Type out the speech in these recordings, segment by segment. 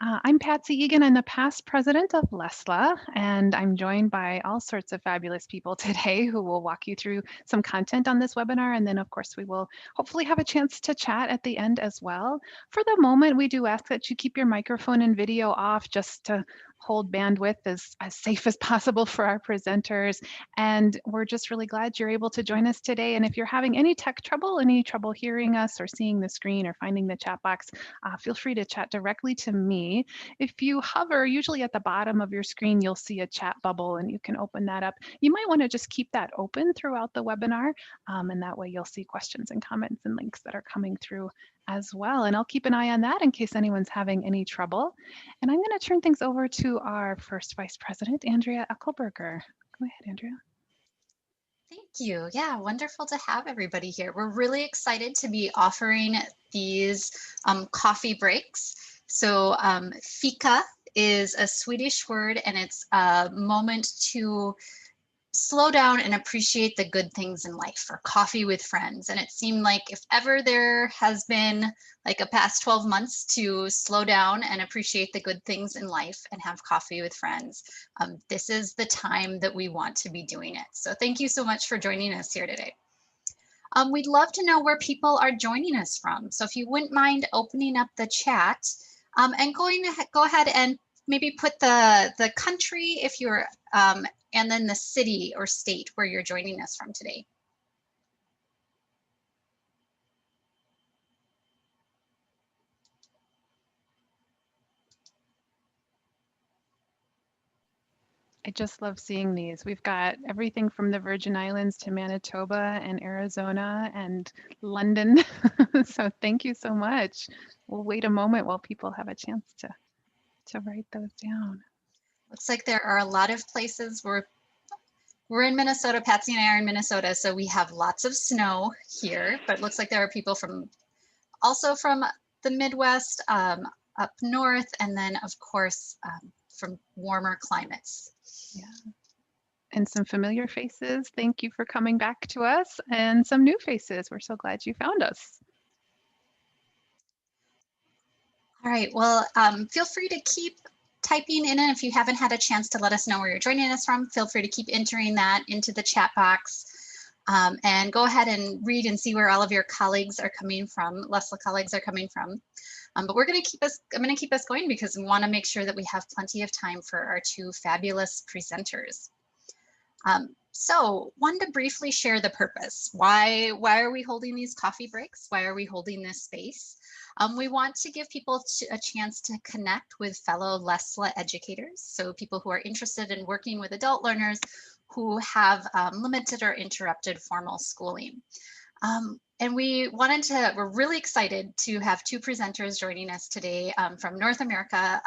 I'm Patsy Egan. I'm the past president of LESLLA, and I'm joined by all sorts of fabulous people today who will walk you through some content on this webinar. And then, of course, we will hopefully have a chance to chat at the end as well. For the moment, we do ask that you keep your microphone and video off just to hold bandwidth as safe as possible for our presenters. And we're just really glad you're able to join us today. And if you're having any tech trouble, any trouble hearing us or seeing the screen or finding the chat box, feel free to chat directly to me. If you hover, usually at the bottom of your screen, you'll see a chat bubble and you can open that up. You might want to just keep that open throughout the webinar, and that way you'll see questions and comments and links that are coming through as well. And I'll keep an eye on that in case anyone's having any trouble. And I'm going to turn things over to our first Vice President, Andrea Eckelberger. Go ahead, Andrea. Thank you. Yeah, wonderful to have everybody here. We're really excited to be offering these coffee breaks. So fika is a Swedish word, and it's a moment to slow down and appreciate the good things in life, or coffee with friends. And it seemed like if ever there has been like a past 12 months to slow down and appreciate the good things in life and have coffee with friends, this is the time that we want to be doing it. So thank you so much for joining us here today. We'd love to know where people are joining us from. So if you wouldn't mind opening up the chat and go ahead and maybe put the country if you're and then the city or state where you're joining us from today. I just love seeing these. We've got everything from the Virgin Islands to Manitoba and Arizona and London. So thank you so much. We'll wait a moment while people have a chance to write those down. Looks like there are a lot of places where we're in Minnesota. Patsy and I are in Minnesota, so we have lots of snow here, but it looks like there are people also from the Midwest, up north, and then of course from warmer climates. Yeah. And some familiar faces. Thank you for coming back to us, and some new faces. We're so glad you found us. All right, well, feel free to keep typing in, and if you haven't had a chance to let us know where you're joining us from, feel free to keep entering that into the chat box. And go ahead and read and see where all of your colleagues are coming from, LESLLA colleagues are coming from. But I'm going to keep us going because we want to make sure that we have plenty of time for our two fabulous presenters. So wanted to briefly share the purpose. Why are we holding these coffee breaks? Why are we holding this space? We want to give people a chance to connect with fellow LESLLA educators. So people who are interested in working with adult learners who have limited or interrupted formal schooling. And we're really excited to have two presenters joining us today from North America,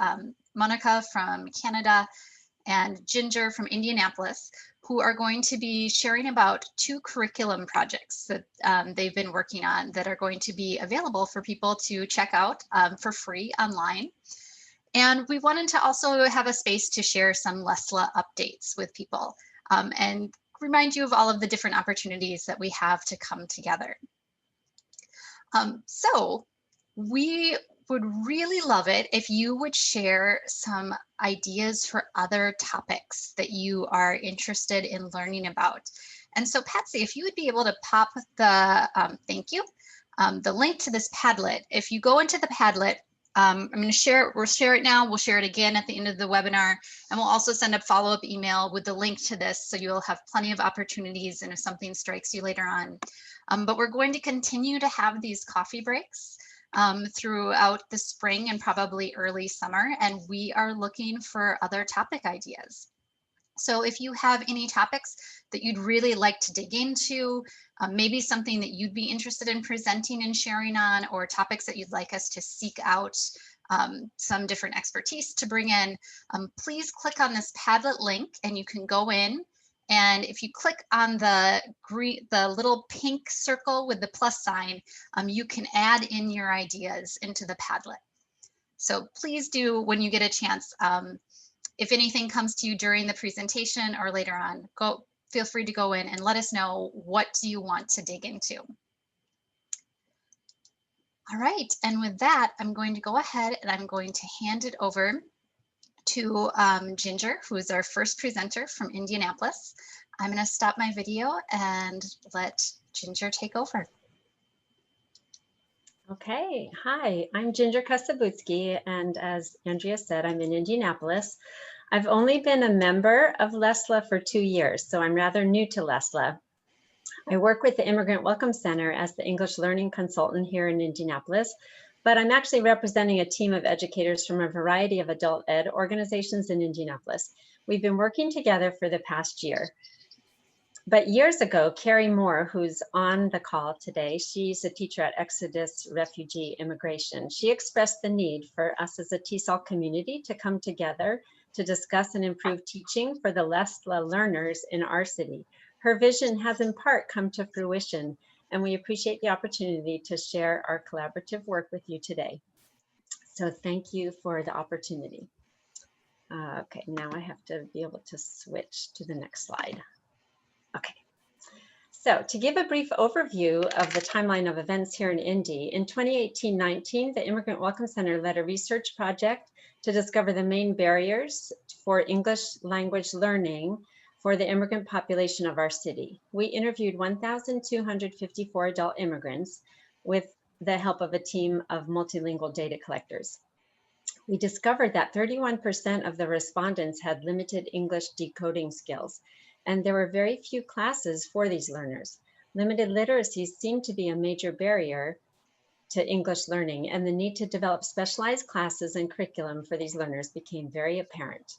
Monica from Canada and Ginger from Indianapolis, who are going to be sharing about two curriculum projects that they've been working on that are going to be available for people to check out for free online. And we wanted to also have a space to share some LESLLA updates with people and remind you of all of the different opportunities that we have to come together. So we would really love it if you would share some ideas for other topics that you are interested in learning about. And so Patsy, if you would be able to pop the, thank you, the link to this Padlet. If you go into the Padlet, I'm going to share it. We'll share it now. We'll share it again at the end of the webinar. And we'll also send a follow-up email with the link to this, so you'll have plenty of opportunities and if something strikes you later on. But we're going to continue to have these coffee breaks throughout the spring and probably early summer. And we are looking for other topic ideas. So if you have any topics that you'd really like to dig into, maybe something that you'd be interested in presenting and sharing on, or topics that you'd like us to seek out some different expertise to bring in, please click on this Padlet link and you can go in. And if you click on the little pink circle with the plus sign, you can add in your ideas into the Padlet. So please do, when you get a chance, if anything comes to you during the presentation or later on, feel free to go in and let us know what do you want to dig into. All right, and with that, I'm going to go ahead and I'm going to hand it over to Ginger, who is our first presenter from Indianapolis. I'm going to stop my video and let Ginger take over. Okay, hi, I'm Ginger Kosobucki, and as Andrea said, I'm in Indianapolis. I've only been a member of LESLLA for 2 years, so I'm rather new to LESLLA. I work with the Immigrant Welcome Center as the English Learning Consultant here in Indianapolis, but I'm actually representing a team of educators from a variety of adult ed organizations in Indianapolis. We've been working together for the past year. But years ago, Carrie Moore, who's on the call today, she's a teacher at Exodus Refugee Immigration. She expressed the need for us as a TESOL community to come together to discuss and improve teaching for the LESLLA learners in our city. Her vision has in part come to fruition, and we appreciate the opportunity to share our collaborative work with you today. So thank you for the opportunity. Okay, now I have to be able to switch to the next slide. Okay. So to give a brief overview of the timeline of events here in Indy, in 2018-19, the Immigrant Welcome Center led a research project to discover the main barriers for English language learning for the immigrant population of our city. We interviewed 1,254 adult immigrants with the help of a team of multilingual data collectors. We discovered that 31% of the respondents had limited English decoding skills, and there were very few classes for these learners. Limited literacy seemed to be a major barrier to English learning, and the need to develop specialized classes and curriculum for these learners became very apparent.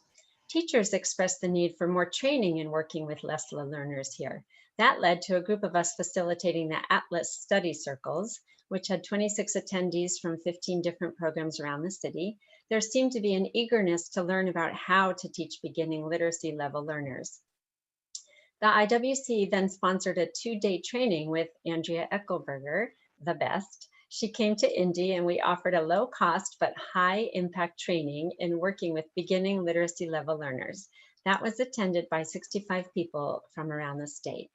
Teachers expressed the need for more training in working with LESLLA learners here. That led to a group of us facilitating the Atlas Study Circles, which had 26 attendees from 15 different programs around the city. There seemed to be an eagerness to learn about how to teach beginning literacy level learners. The IWC then sponsored a 2-day training with Andrea Eckelberger, the best. She came to Indy and we offered a low cost but high impact training in working with beginning literacy level learners. That was attended by 65 people from around the state.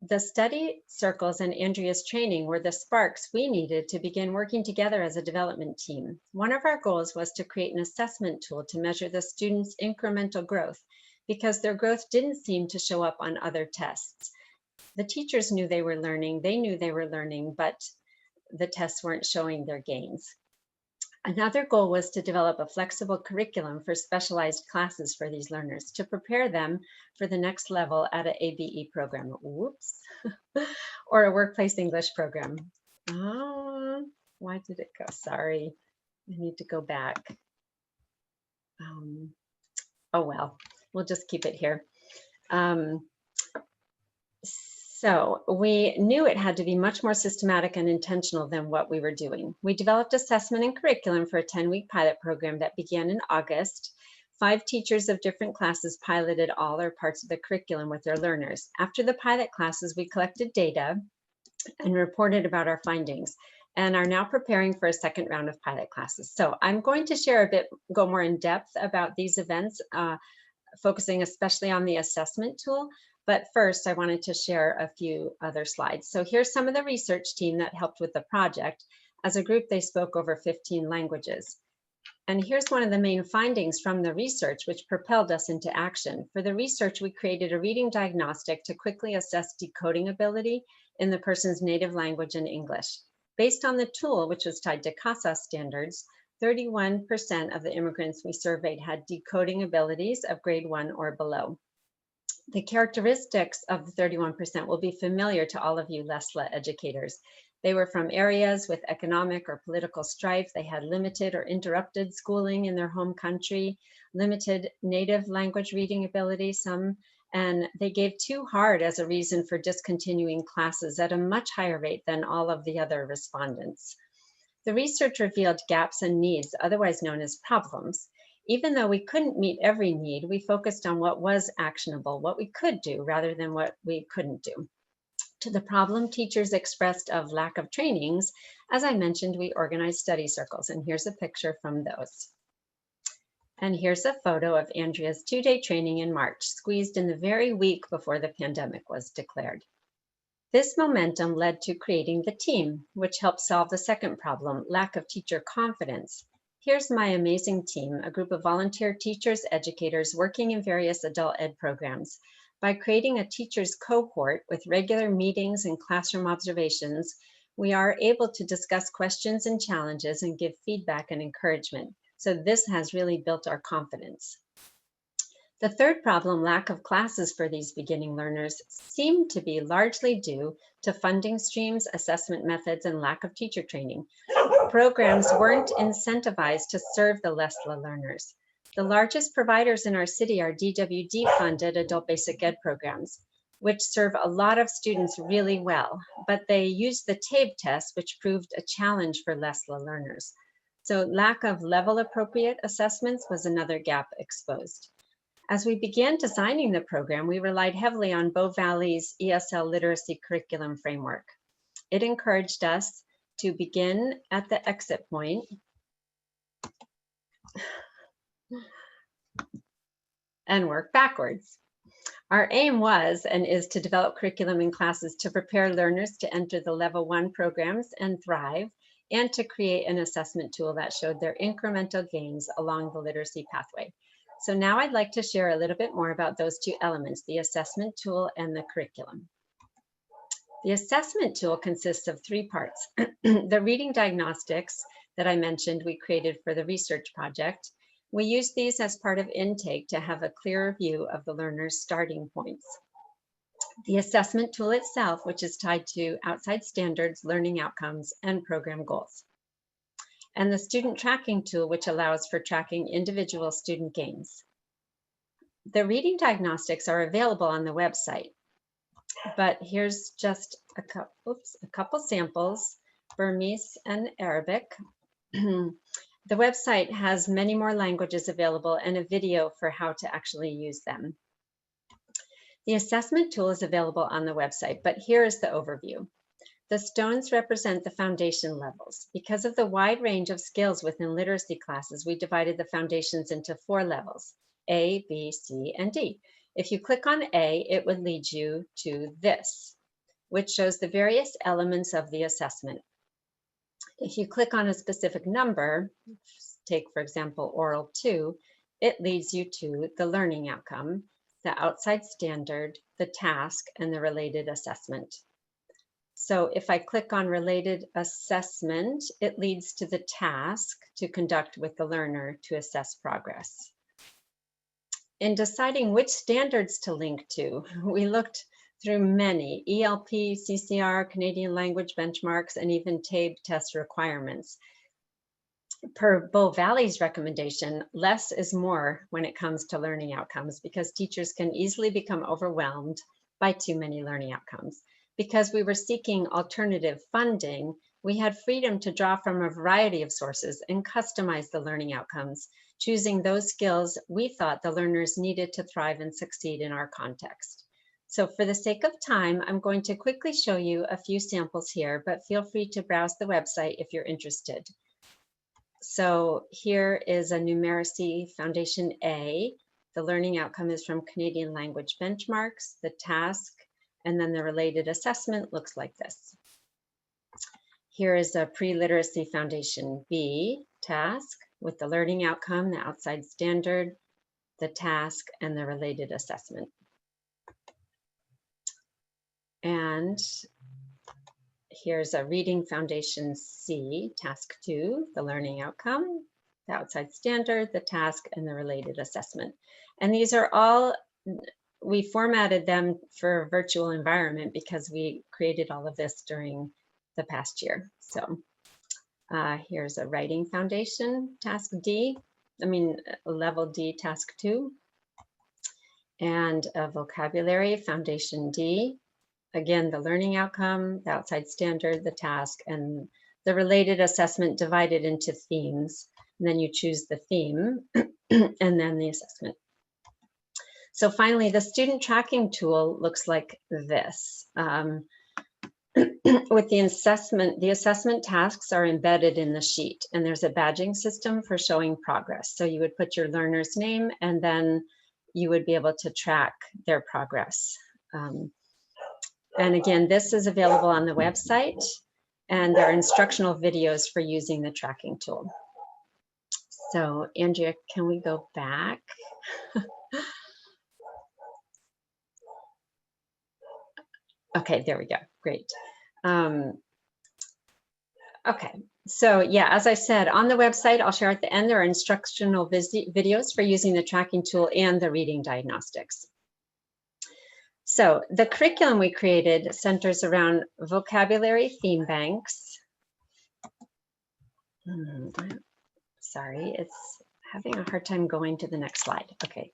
The study circles and Andrea's training were the sparks we needed to begin working together as a development team. One of our goals was to create an assessment tool to measure the students' incremental growth because their growth didn't seem to show up on other tests. The teachers knew they were learning, but the tests weren't showing their gains. Another goal was to develop a flexible curriculum for specialized classes for these learners to prepare them for the next level at an ABE program, or a workplace English program. Oh, why did it go? Sorry, I need to go back. Oh well, we'll just keep it here. So we knew it had to be much more systematic and intentional than what we were doing. We developed assessment and curriculum for a 10-week pilot program that began in August. 5 teachers of different classes piloted all or parts of the curriculum with their learners. After the pilot classes, we collected data and reported about our findings and are now preparing for a second round of pilot classes. So I'm going to go more in depth about these events, focusing especially on the assessment tool. But first, I wanted to share a few other slides. So here's some of the research team that helped with the project. As a group, they spoke over 15 languages. And here's one of the main findings from the research, which propelled us into action. For the research, we created a reading diagnostic to quickly assess decoding ability in the person's native language in English. Based on the tool, which was tied to CASA standards, 31% of the immigrants we surveyed had decoding abilities of grade 1 or below. The characteristics of the 31% will be familiar to all of you LESLLA educators. They were from areas with economic or political strife. They had limited or interrupted schooling in their home country, limited native language reading ability, and they gave too hard as a reason for discontinuing classes at a much higher rate than all of the other respondents. The research revealed gaps and needs, otherwise known as problems. Even though we couldn't meet every need, we focused on what was actionable, what we could do, rather than what we couldn't do. To the problem teachers expressed of lack of trainings, as I mentioned, we organized study circles, and here's a picture from those. And here's a photo of Andrea's 2-day training in March, squeezed in the very week before the pandemic was declared. This momentum led to creating the team, which helped solve the second problem, lack of teacher confidence. Here's my amazing team, a group of volunteer teachers, educators working in various adult ed programs. By creating a teacher's cohort with regular meetings and classroom observations, we are able to discuss questions and challenges and give feedback and encouragement. So this has really built our confidence. The third problem, lack of classes for these beginning learners, seemed to be largely due to funding streams, assessment methods, and lack of teacher training. Programs weren't incentivized to serve the LESLLA learners. The largest providers in our city are DWD-funded adult basic ed programs, which serve a lot of students really well, but they use the TABE test, which proved a challenge for LESLLA learners. So lack of level-appropriate assessments was another gap exposed. As we began designing the program, we relied heavily on Bow Valley's ESL literacy curriculum framework. It encouraged us to begin at the exit point and work backwards. Our aim was and is to develop curriculum in classes to prepare learners to enter the level 1 programs and thrive, and to create an assessment tool that showed their incremental gains along the literacy pathway. So now I'd like to share a little bit more about those two elements, the assessment tool and the curriculum. The assessment tool consists of 3 parts. The reading diagnostics that I mentioned we created for the research project. We use these as part of intake to have a clearer view of the learner's starting points. The assessment tool itself, which is tied to outside standards, learning outcomes, and program goals. And the student tracking tool, which allows for tracking individual student gains. The reading diagnostics are available on the website, but here's just a couple samples, Burmese and Arabic. The website has many more languages available and a video for how to actually use them. The assessment tool is available on the website, but here is the overview. The stones represent the foundation levels. Because of the wide range of skills within literacy classes, we divided the foundations into 4 levels, A, B, C, and D. If you click on A, it would lead you to this, which shows the various elements of the assessment. If you click on a specific number, take for example oral 2, it leads you to the learning outcome, the outside standard, the task, and the related assessment. So if I click on related assessment, it leads to the task to conduct with the learner to assess progress. In deciding which standards to link to, we looked through many ELP, CCR, Canadian language benchmarks, and even TABE test requirements. Per Bow Valley's recommendation, less is more when it comes to learning outcomes because teachers can easily become overwhelmed by too many learning outcomes. Because we were seeking alternative funding, we had freedom to draw from a variety of sources and customize the learning outcomes, choosing those skills we thought the learners needed to thrive and succeed in our context. So for the sake of time, I'm going to quickly show you a few samples here, but feel free to browse the website if you're interested. So here is a numeracy foundation A. The learning outcome is from Canadian language benchmarks, the task, and then the related assessment looks like this. Here is a pre-literacy foundation B task with the learning outcome, the outside standard, the task, and the related assessment. And here's a reading foundation C, task 2, the learning outcome, the outside standard, the task, and the related assessment. And these are all, we formatted them for a virtual environment because we created all of this during the past year. So here's a writing foundation, task D, level D, task 2, and a vocabulary foundation D. Again, the learning outcome, the outside standard, the task, and the related assessment divided into themes. And then you choose the theme and then the assessment. So finally, the student tracking tool looks like this. With the assessment tasks are embedded in the sheet, and there's a badging system for showing progress. So you would put your learner's name, and then you would be able to track their progress. And again, this is available on the website, and there are instructional videos for using the tracking tool. So Andrea, can we go back? Okay, there we go, great. Okay, so yeah, as I said, on the website, I'll share at the end, there are instructional videos for using the tracking tool and the reading diagnostics. So the curriculum we created centers around vocabulary theme banks. Sorry, it's having a hard time going to the next slide. Okay.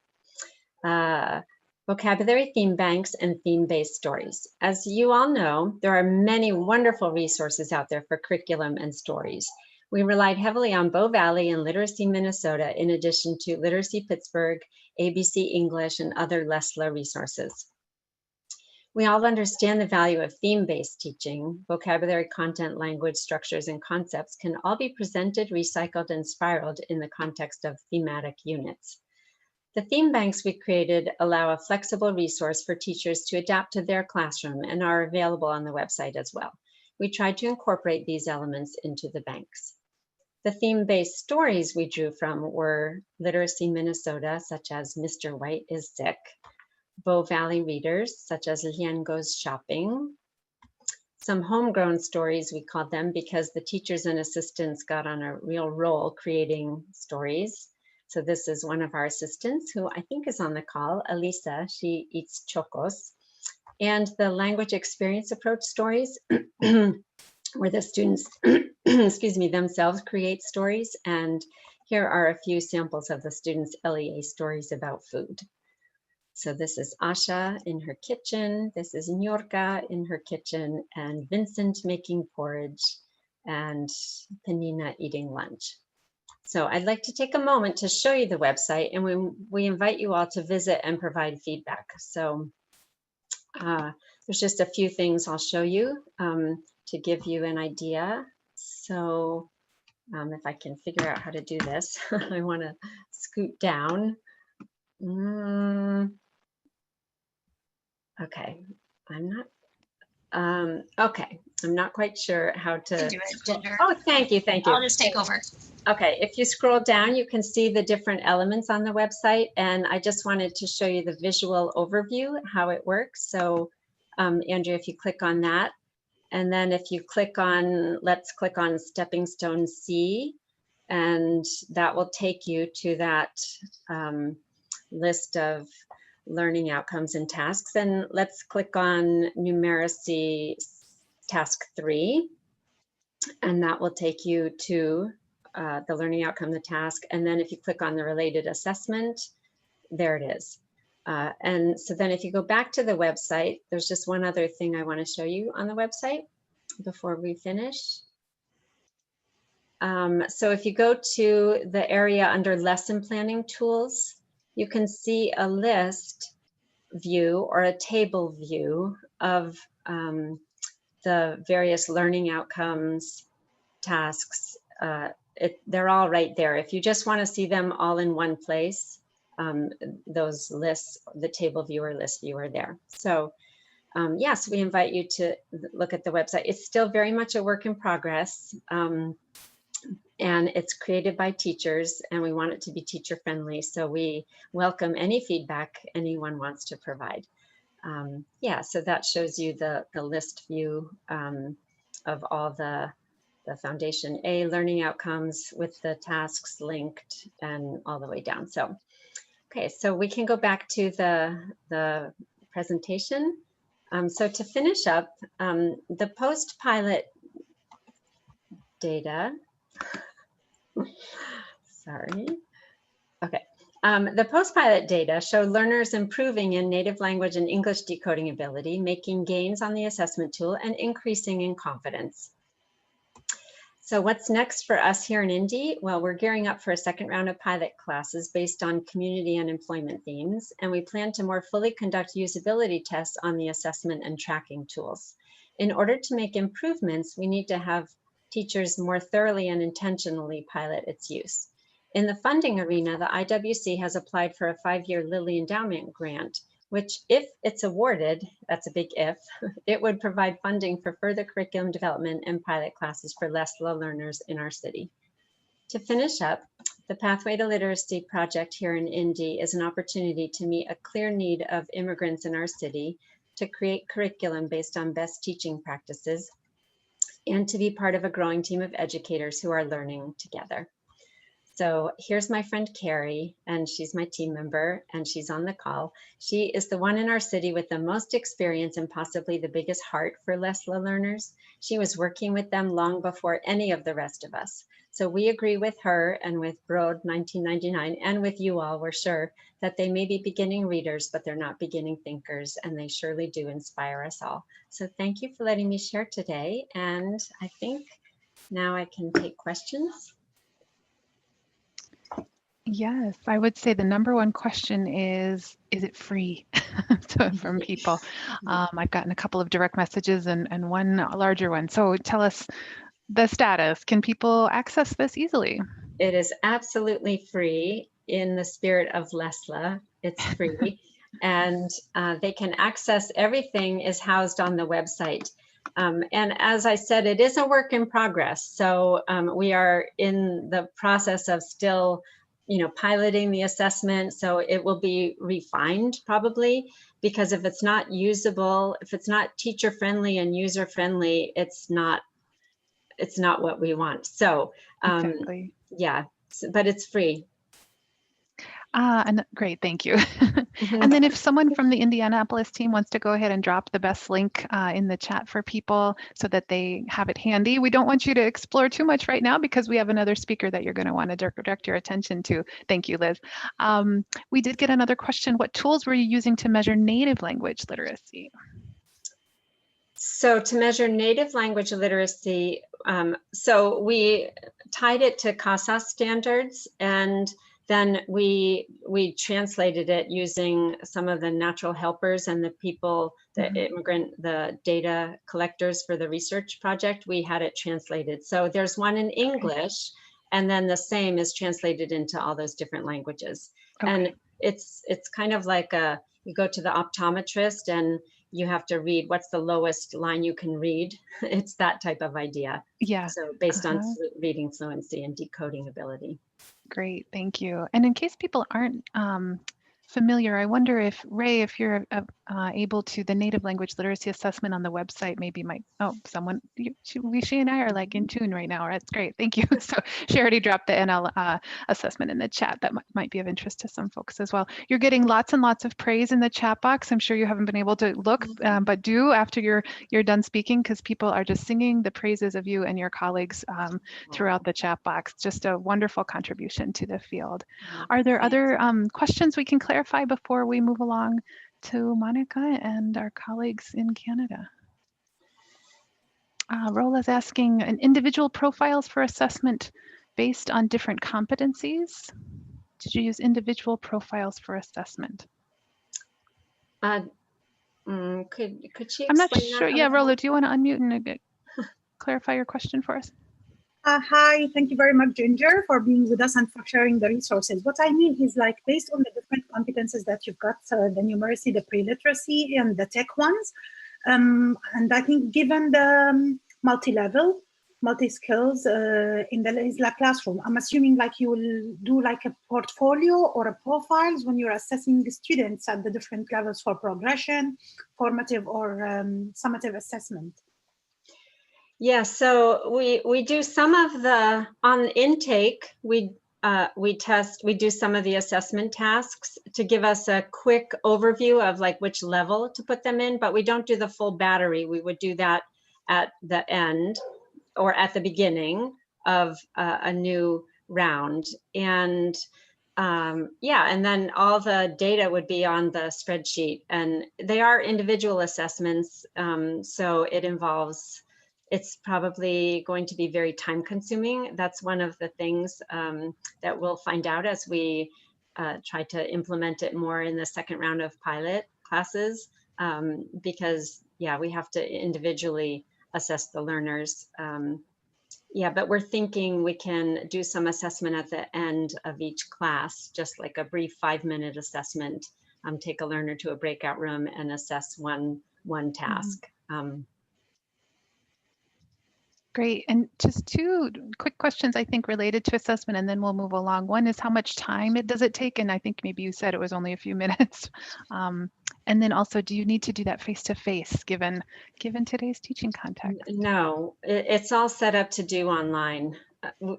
Vocabulary theme banks and theme-based stories. As you all know, there are many wonderful resources out there for curriculum and stories. We relied heavily on Bow Valley and Literacy Minnesota, in addition to Literacy Pittsburgh, ABC English, and other LESLLA resources. We all understand the value of theme-based teaching. Vocabulary, content, language, structures, and concepts can all be presented, recycled, and spiraled in the context of thematic units. The theme banks we created allow a flexible resource for teachers to adapt to their classroom and are available on the website as well. We tried to incorporate these elements into the banks. The theme-based stories we drew from were Literacy Minnesota, such as Mr. White is Sick, Bow Valley readers, such as Lian Goes Shopping, some homegrown stories, we called them, because the teachers and assistants got on a real roll creating stories. So this is one of our assistants who I think is on the call, Elisa, she eats chocos. And the language experience approach stories where the students, excuse me, themselves create stories. And here are a few samples of the students' LEA stories about food. So this is Asha in her kitchen, this is Nyorka in her kitchen, and Vincent making porridge, and Penina eating lunch. So I'd like to take a moment to show you the website, and we invite you all to visit and provide feedback. So there's just a few things I'll show you to give you an idea. So if I can figure out how to do this, I want to scoot down. Okay, I'm not. Okay, I'm not quite sure how to do it, Ginger. Oh, thank you, thank you. I'll just take over. Okay, if you scroll down, you can see the different elements on the website, and I just wanted to show you the visual overview, how it works. So, Andrea, if you click on that, and then if you click on, let's click on Stepping Stone C, and that will take you to that list of learning outcomes and tasks. And let's click on numeracy task 3, and that will take you to the learning outcome, the task. And then if you click on the related assessment, there it is. And so then if you go back to the website, there's just one other thing I want to show you on the website before we finish. So if you go to the area under lesson planning tools, you can see a list view or a table view of the various learning outcomes, tasks. They're all right there. If you just want to see them all in one place, those lists, the table viewer, list viewer there. So yes, we invite you to look at the website. It's still very much a work in progress. And it's created by teachers, and we want it to be teacher friendly. So we welcome any feedback anyone wants to provide. Yeah, so that shows you the list view of all the Foundation A learning outcomes with the tasks linked and all the way down. So, okay, so we can go back to the presentation. So to finish up, the post-pilot data, sorry. Okay. The post-pilot data showed learners improving in native language and English decoding ability, making gains on the assessment tool, and increasing in confidence. So what's next for us here in Indy? Well, we're gearing up for a second round of pilot classes based on community and employment themes, and we plan to more fully conduct usability tests on the assessment and tracking tools. In order to make improvements, we need to have teachers more thoroughly and intentionally pilot its use. In the funding arena, the IWC has applied for a 5-year Lilly Endowment grant, which, if it's awarded, that's a big if, it would provide funding for further curriculum development and pilot classes for LESLLA learners in our city. To finish up, the Pathway to Literacy project here in Indy is an opportunity to meet a clear need of immigrants in our city, to create curriculum based on best teaching practices, and to be part of a growing team of educators who are learning together. So here's my friend Carrie, and she's my team member, and she's on the call. She is the one in our city with the most experience and possibly the biggest heart for LESLLA learners. She was working with them long before any of the rest of us. So we agree with her and with Broad 1999 and with you all, we're sure that they may be beginning readers, but they're not beginning thinkers, and they surely do inspire us all. So thank you for letting me share today. And I think now I can take questions. Yes, I would say the number one question is it free? From people. I've gotten a couple of direct messages and one larger one. So tell us the status. Can people access this easily? It is absolutely free in the spirit of LESLLA. It's free. And they can access everything is housed on the website. And as I said, it is a work in progress. So we are in the process of still piloting the assessment. So it will be refined probably, because if it's not usable, if it's not teacher friendly and user friendly, it's not what we want. So Exactly. yeah, but it's free. And great, thank you. And then if someone from the Indianapolis team wants to go ahead and drop the best link in the chat for people so that they have it handy. We don't want you to explore too much right now because we have another speaker that you're going to want to direct your attention to. Thank you, Liz. We did get another question. What tools were you using to measure native language literacy? So to measure native language literacy, so we tied it to CASA standards, and then we translated it using some of the natural helpers and the people, the data collectors for the research project. We had it translated. So there's one in English, and then the same is translated into all those different languages. Okay. And it's kind of like you go to the optometrist and you have to read what's the lowest line you can read. It's that type of idea. Yeah. So based on reading fluency and decoding ability. Great, thank you. And in case people aren't familiar, I wonder if, Ray, if you're able to, the native language literacy assessment on the website maybe might, she and I are like in tune right now. That's great, thank you. So she already dropped the NL assessment in the chat. That might be of interest to some folks as well. You're getting lots and lots of praise in the chat box. I'm sure you haven't been able to look, but do after you're done speaking, because people are just singing the praises of you and your colleagues throughout the chat box. Just a wonderful contribution to the field. Are there other questions we can clarify before we move along to Monica and our colleagues in Canada? Rola's asking, an individual profiles for assessment based on different competencies? Did you use individual profiles for assessment? Could she explain I'm not sure. that? Yeah, Rola, do you want to unmute and clarify your question for us? Hi, thank you very much, Ginger, for being with us and for sharing the resources. What I mean is, like, based on the different competences that you've got, the numeracy, the pre-literacy, and the tech ones, and I think given the multi-level, multi-skills in the LESLLA classroom, I'm assuming like you will do like a portfolio or a profiles when you're assessing the students at the different levels for progression, formative or summative assessment. Yeah, so we do some of the, on intake, we do some of the assessment tasks to give us a quick overview of like which level to put them in, but we don't do the full battery. We would do that at the end or at the beginning of a new round. And yeah, and then all the data would be on the spreadsheet, and they are individual assessments. So it involves, it's probably going to be very time consuming. That's one of the things that we'll find out as we try to implement it more in the second round of pilot classes, because yeah, we have to individually assess the learners. Yeah, but we're thinking we can do some assessment at the end of each class, just like a brief 5-minute assessment take a learner to a breakout room and assess one task. Great. And just two quick questions, I think, related to assessment, and then we'll move along. One is how much time does it take? And I think maybe you said it was only a few minutes. And then also, do you need to do that face-to-face given today's teaching context? No, it's all set up to do online.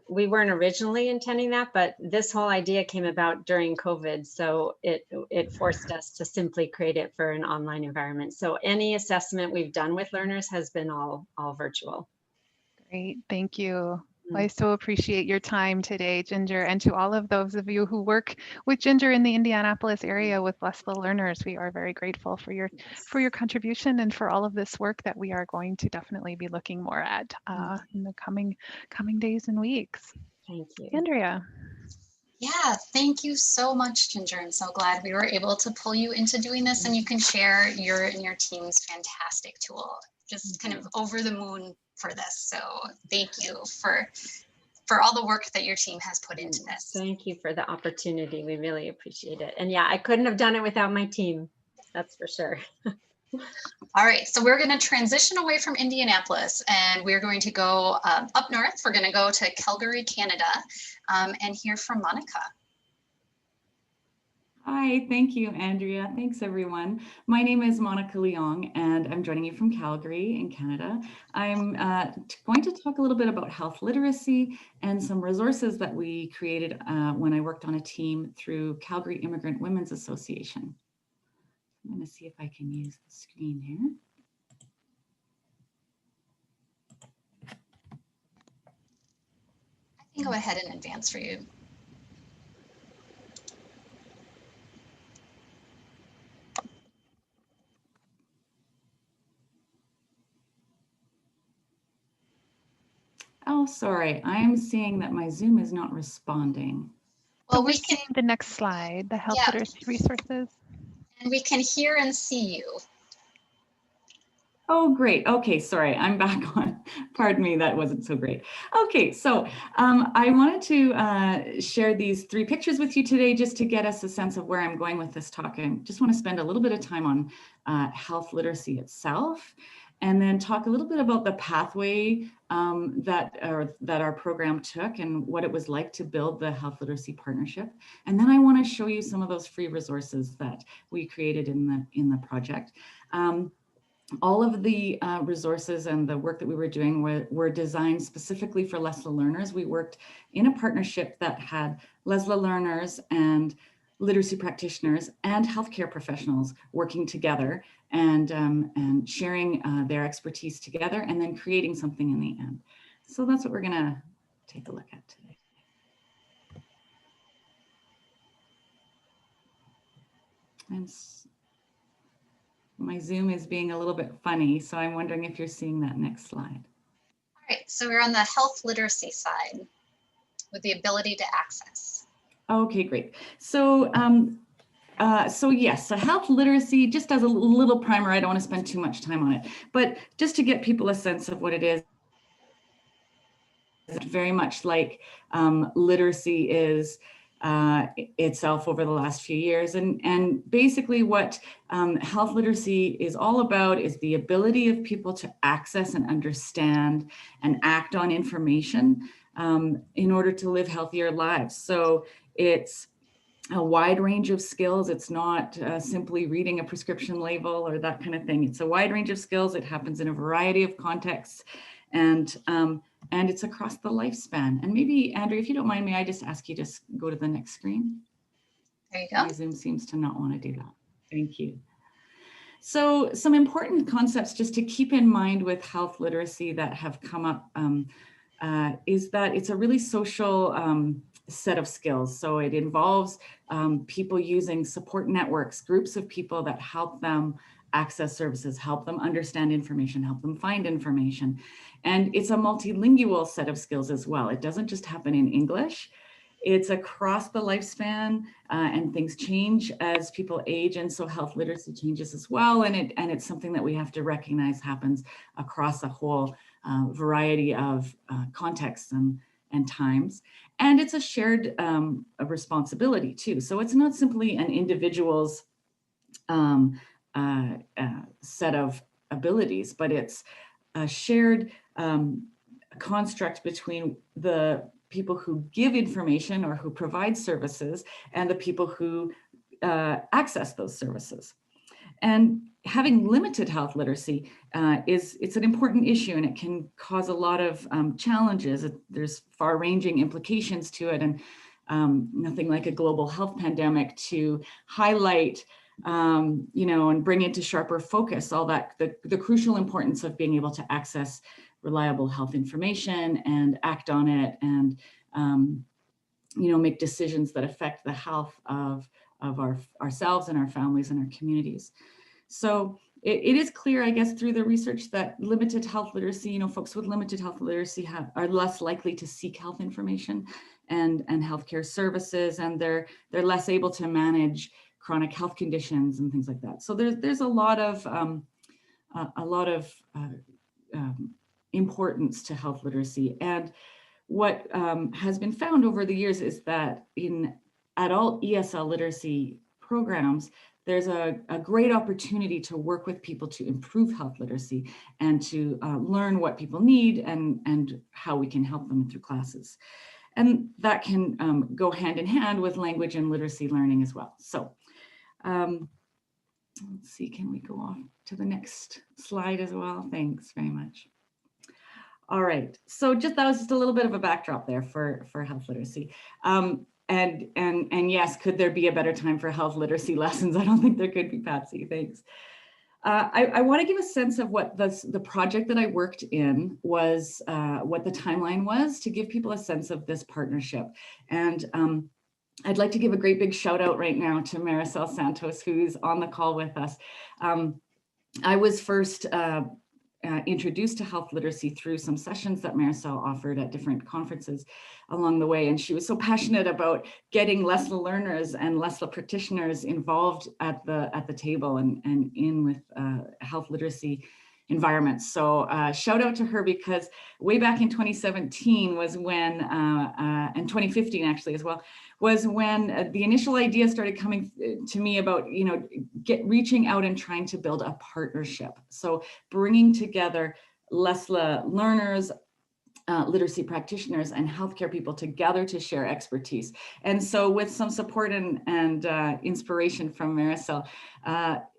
We weren't originally intending that, but this whole idea came about during COVID. So it forced us to simply create it for an online environment. So any assessment we've done with learners has been all virtual. Great, thank you. I so appreciate your time today, Ginger, and to all of those of you who work with Ginger in the Indianapolis area with LESLLA learners. We are very grateful for your contribution and for all of this work that we are going to definitely be looking more at in the coming days and weeks. Thank you. Andrea. Yeah, thank you so much, Ginger. I'm so glad we were able to pull you into doing this, and you can share your and your team's fantastic tool. Just kind of over the moon for this. So thank you for all the work that your team has put into this. Thank you for the opportunity. We really appreciate it. And yeah, I couldn't have done it without my team. That's for sure. All right, so we're going to transition away from Indianapolis, and we're going to go up north. We're going to go to Calgary, Canada, and hear from Monica. Hi, thank you, Andrea. Thanks, everyone. My name is Monica Leong, and I'm joining you from Calgary in Canada. I'm going to talk a little bit about health literacy and some resources that we created when I worked on a team through Calgary Immigrant Women's Association. I'm going to see if I can use the screen here. I can go ahead and advance for you. Oh, sorry. I'm seeing that my Zoom is not responding. Well, we can the next slide, the health literacy resources. And we can hear and see you. Oh, great. Okay, sorry, I'm back on. Pardon me, that wasn't so great. Okay, so I wanted to share these 3 pictures with you today just to get us a sense of where I'm going with this talk. I just want to spend a little bit of time on health literacy itself, and then talk a little bit about the pathway that our program took and what it was like to build the health literacy partnership. And then I want to show you some of those free resources that we created in the project. All of the resources and the work that we were doing were designed specifically for LESLLA learners. We worked in a partnership that had LESLLA learners and literacy practitioners and healthcare professionals working together and sharing their expertise together and then creating something in the end. So that's what we're going to take a look at today. And my Zoom is being a little bit funny, so I'm wondering if you're seeing that next slide. All right, so we're on the health literacy side with the ability to access. Okay, great. So, yes, so health literacy, just as a little primer, I don't want to spend too much time on it, but just to get people a sense of what it is, it's very much like literacy is itself over the last few years. And basically what health literacy is all about is the ability of people to access and understand and act on information in order to live healthier lives. So it's a wide range of skills. It's not simply reading a prescription label or that kind of thing. It's a wide range of skills. It happens in a variety of contexts, and it's across the lifespan. And maybe, Andrea, if you don't mind, may I just ask you to go to the next screen? There you go. My Zoom seems to not want to do that. Thank you. So some important concepts just to keep in mind with health literacy that have come up is that it's a really social set of skills. So it involves people using support networks, groups of people that help them access services, help them understand information, help them find information. And it's a multilingual set of skills as well. It doesn't just happen in English. It's across the lifespan and things change as people age. And so health literacy changes as well. And it's something that we have to recognize happens across a whole variety of contexts and times. And it's a shared responsibility too. So it's not simply an individual's set of abilities, but it's a shared construct between the people who give information or who provide services and the people who access those services. And having limited health literacy it's an important issue, and it can cause a lot of challenges. There's far-ranging implications to it, and nothing like a global health pandemic to highlight and bring into sharper focus all that the crucial importance of being able to access reliable health information and act on it, and make decisions that affect the health of ourselves and our families and our communities. So it is clear, I guess, through the research that limited health literacy, folks with limited health literacy are less likely to seek health information and healthcare services, and they're less able to manage chronic health conditions and things like that. So there's a lot of importance to health literacy. And what has been found over the years is that in adult ESL literacy programs, there's a great opportunity to work with people to improve health literacy and to learn what people need and how we can help them through classes. And that can go hand in hand with language and literacy learning as well. So let's see, can we go on to the next slide as well? Thanks very much. All right, so that was just a little bit of a backdrop there for health literacy. And yes, could there be a better time for health literacy lessons? I don't think there could be, Patsy, thanks. I want to give a sense of what the project that I worked in was, what the timeline was, to give people a sense of this partnership. And I'd like to give a great big shout out right now to Marisol Santos, who's on the call with us. I was first introduced to health literacy through some sessions that Marisol offered at different conferences along the way. And she was so passionate about getting LESLLA learners and LESLLA practitioners involved at the table and in with health literacy environments. So shout out to her, because way back in 2017 was when, and 2015 actually as well, was when the initial idea started coming to me about, reaching out and trying to build a partnership. So bringing together LESLLA learners, literacy practitioners, and healthcare people together to share expertise. And so with some support and inspiration from Marisol,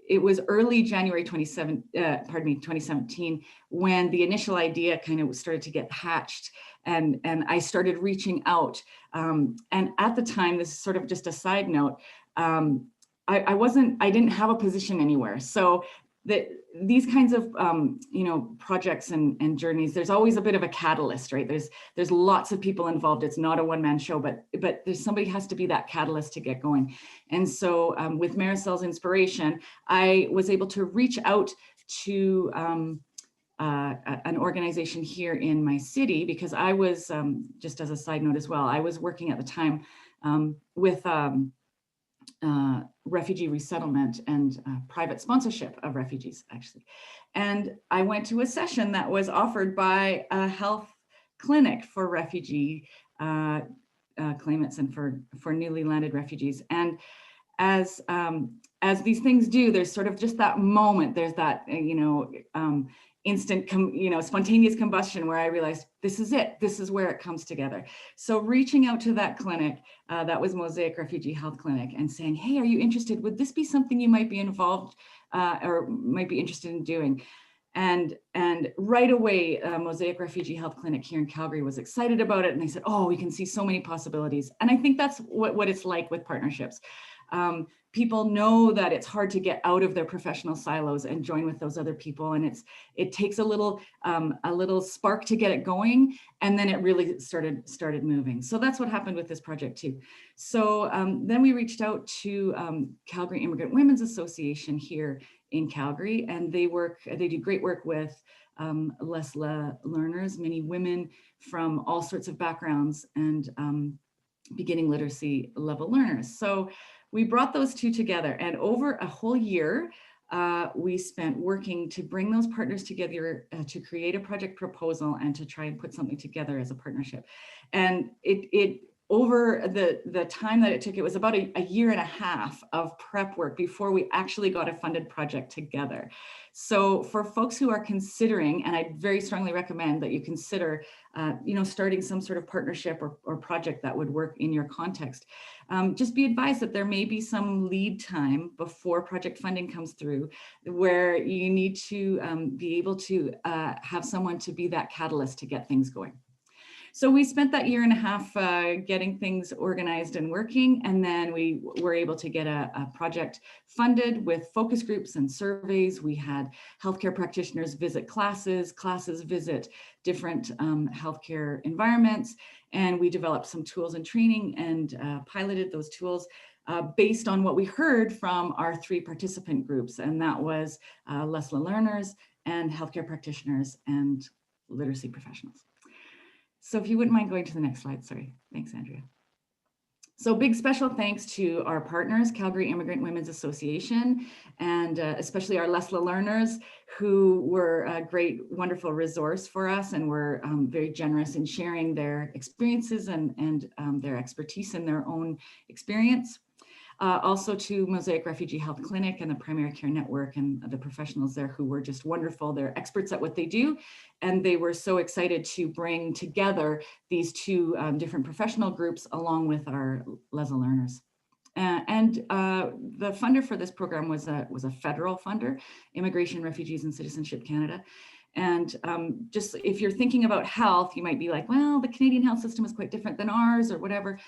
it was early January 2017 when the initial idea kind of started to get hatched, and I started reaching out. And at the time, this is sort of just a side note, I didn't have a position anywhere. So these kinds of projects and journeys, there's always a bit of a catalyst, right? There's lots of people involved. It's not a one-man show, but there's somebody has to be that catalyst to get going. And so with Marisol's inspiration, I was able to reach out to an organization here in my city, because I was, just as a side note as well, I was working at the time with refugee resettlement and private sponsorship of refugees, actually. And I went to a session that was offered by a health clinic for refugee claimants and for newly landed refugees. And as these things do, there's sort of just that moment, there's that, instant, spontaneous combustion where I realized this is it. This is where it comes together. So reaching out to that clinic, that was Mosaic Refugee Health Clinic, and saying, hey, are you interested? Would this be something you might be involved or might be interested in doing? And right away, Mosaic Refugee Health Clinic here in Calgary was excited about it. And they said, oh, we can see so many possibilities. And I think that's what it's like with partnerships. People know that it's hard to get out of their professional silos and join with those other people, and it takes a little spark to get it going, and then it really started moving. So that's what happened with this project too. So then we reached out to Calgary Immigrant Women's Association here in Calgary, and they do great work with LESLLA learners, many women from all sorts of backgrounds, and beginning literacy level learners. So we brought those two together, and over a whole year, we spent working to bring those partners together to create a project proposal and to try and put something together as a partnership. And it over the time that it took, it was about a year and a half of prep work before we actually got a funded project together. So for folks who are considering, and I very strongly recommend that you consider, starting some sort of partnership or project that would work in your context, just be advised that there may be some lead time before project funding comes through, where you need to be able to have someone to be that catalyst to get things going. So we spent that year and a half getting things organized and working, and then we were able to get a project funded with focus groups and surveys. We had healthcare practitioners visit classes visit different healthcare environments, and we developed some tools and training and piloted those tools based on what we heard from our 3 participant groups, and that was LESLLA learners and healthcare practitioners and literacy professionals. So if you wouldn't mind going to the next slide, sorry. Thanks, Andrea. So big special thanks to our partners, Calgary Immigrant Women's Association, and especially our LESLLA learners, who were a great, wonderful resource for us and were very generous in sharing their experiences and their expertise in their own experience. Also to Mosaic Refugee Health Clinic and the Primary Care Network and the professionals there who were just wonderful. They're experts at what they do, and they were so excited to bring together these 2 different professional groups along with our LESLLA learners. The funder for this program was a federal funder, Immigration, Refugees and Citizenship Canada. And just if you're thinking about health, you might be like, well, the Canadian health system is quite different than ours or whatever.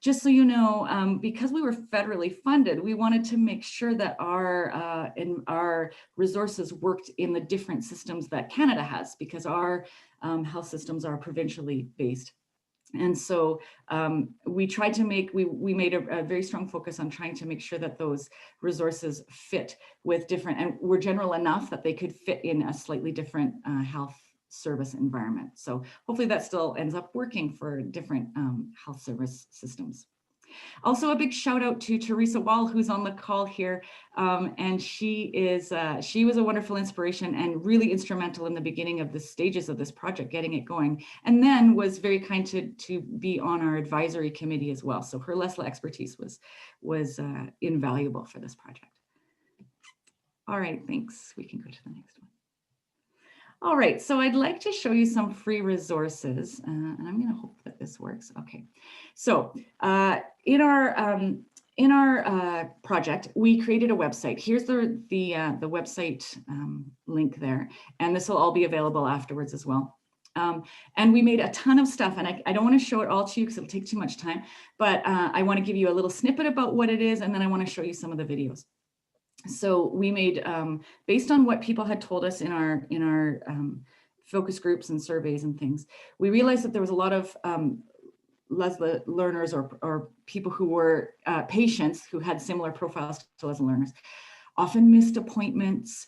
Just so you know, because we were federally funded, we wanted to make sure that our resources worked in the different systems that Canada has, because our health systems are provincially based. And so we tried to we made a very strong focus on trying to make sure that those resources fit with different, and were general enough that they could fit in a slightly different health service environment. So hopefully that still ends up working for different health service systems. Also a big shout out to Teresa Wall, who's on the call here. And she was a wonderful inspiration and really instrumental in the beginning of the stages of this project, getting it going, and then was very kind to be on our advisory committee as well. So her LESLLA expertise was invaluable for this project. All right, thanks. We can go to the next one. All right, so I'd like to show you some free resources, and I'm going to hope that this works. Okay, so in our project, we created a website. Here's the website link there, and this will all be available afterwards as well. And we made a ton of stuff, and I don't want to show it all to you because it'll take too much time, but I want to give you a little snippet about what it is, and then I want to show you some of the videos. So we made, based on what people had told us in our focus groups and surveys and things, we realized that there was a lot of LESLLA learners or people who were patients who had similar profiles to LESLLA learners, often missed appointments,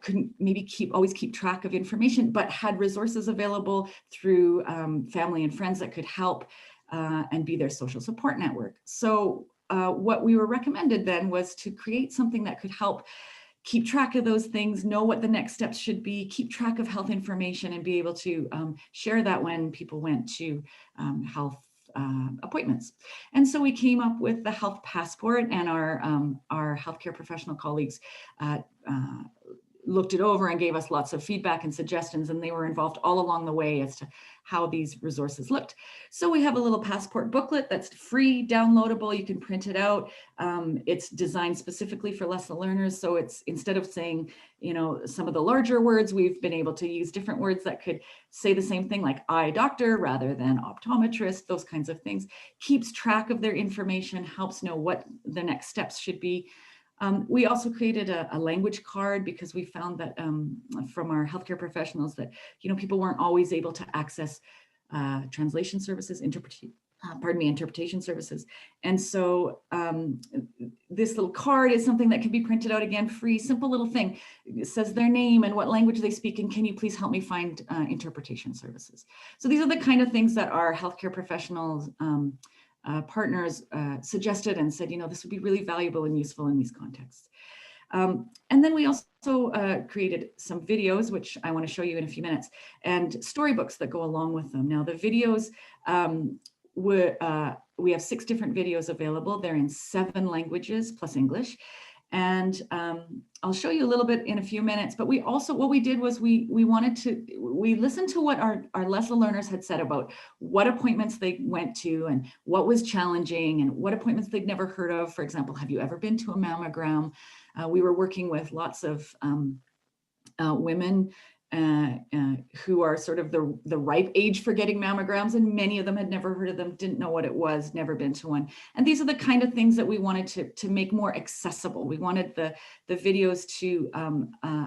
couldn't maybe always keep track of information, but had resources available through family and friends that could help and be their social support network. So what we were recommended then was to create something that could help keep track of those things, know what the next steps should be, keep track of health information, and be able to share that when people went to health appointments. And so we came up with the health passport, and our healthcare professional colleagues looked it over and gave us lots of feedback and suggestions, and they were involved all along the way as to how these resources looked. So we have a little passport booklet that's free, downloadable. You can print it out. It's designed specifically for LESLLA learners. So it's, instead of saying, some of the larger words, we've been able to use different words that could say the same thing, like eye doctor rather than optometrist, those kinds of things. Keeps track of their information, helps know what the next steps should be. We also created a language card because we found that from our healthcare professionals that, people weren't always able to access translation services, interpretation services. And so this little card is something that can be printed out, again, free, simple little thing. It says their name and what language they speak, and can you please help me find interpretation services? So these are the kind of things that our healthcare professionals partners suggested and said, this would be really valuable and useful in these contexts. And then we also created some videos, which I want to show you in a few minutes, and storybooks that go along with them. Now, the videos we have 6 different videos available. They're in 7 languages plus English. And I'll show you a little bit in a few minutes, but we also, what we did was we listened to what our LESLLA learners had said about what appointments they went to and what was challenging and what appointments they'd never heard of. For example, have you ever been to a mammogram? We were working with lots of women who are sort of the ripe age for getting mammograms, and many of them had never heard of them, didn't know what it was, never been to one. And these are the kind of things that we wanted to make more accessible. We wanted the videos to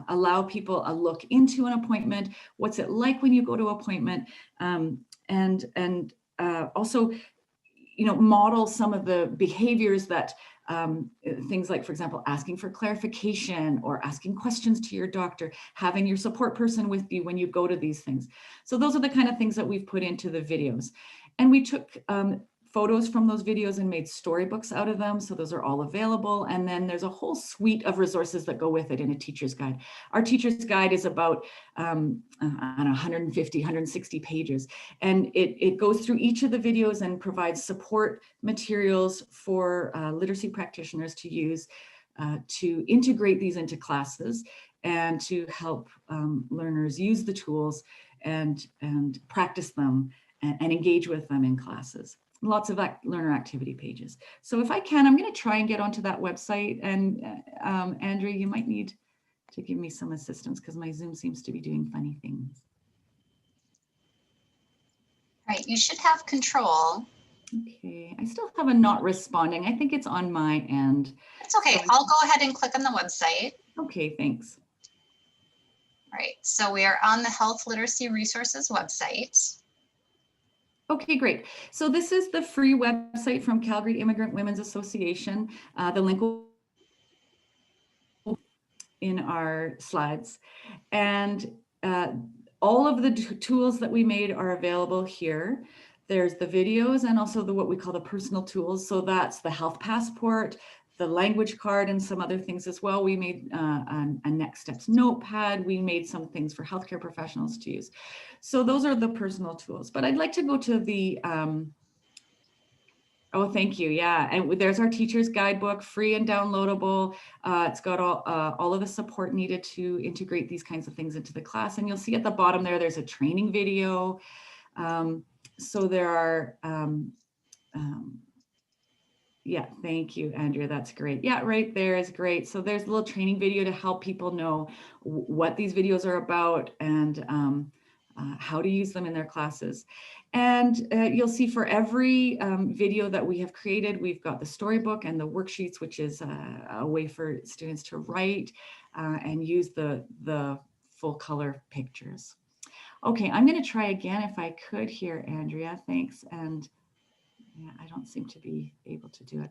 allow people a look into an appointment, what's it like when you go to an appointment, and also, you know, model some of the behaviors that things like, for example, asking for clarification or asking questions to your doctor, having your support person with you when you go to these things. So those are the kind of things that we've put into the videos. And we took photos from those videos and made storybooks out of them. So those are all available. And then there's a whole suite of resources that go with it in a teacher's guide. Our teacher's guide is about 150, 160 pages. And it goes through each of the videos and provides support materials for literacy practitioners to use to integrate these into classes and to help learners use the tools and practice them and engage with them in classes. Lots of learner activity pages. So if I can, I'm going to try and get onto that website. And Andrea, you might need to give me some assistance because my Zoom seems to be doing funny things. Right, you should have control. Okay, I still have a not responding. I think it's on my end. It's okay. So I'll go ahead and click on the website. Okay, thanks. All right, so we are on the Health Literacy Resources website. Okay, great. So this is the free website from Calgary Immigrant Women's Association. The link will be in our slides. And all of the tools that we made are available here. There's the videos and also what we call the personal tools. So that's the health passport, the language card, and some other things as well. We made a Next Steps notepad. We made some things for healthcare professionals to use. So those are the personal tools. But I'd like to go to the, oh, thank you. Yeah, and there's our teacher's guidebook, free and downloadable. It's got all of the support needed to integrate these kinds of things into the class. And you'll see at the bottom there's a training video. So there are, yeah, thank you, Andrea. That's great. Yeah, right there is great. So there's a little training video to help people know what these videos are about and how to use them in their classes. And you'll see for every video that we have created, we've got the storybook and the worksheets, which is a way for students to write and use the full color pictures. Okay, I'm going to try again if I could here, Andrea. Thanks. And yeah, I don't seem to be able to do it.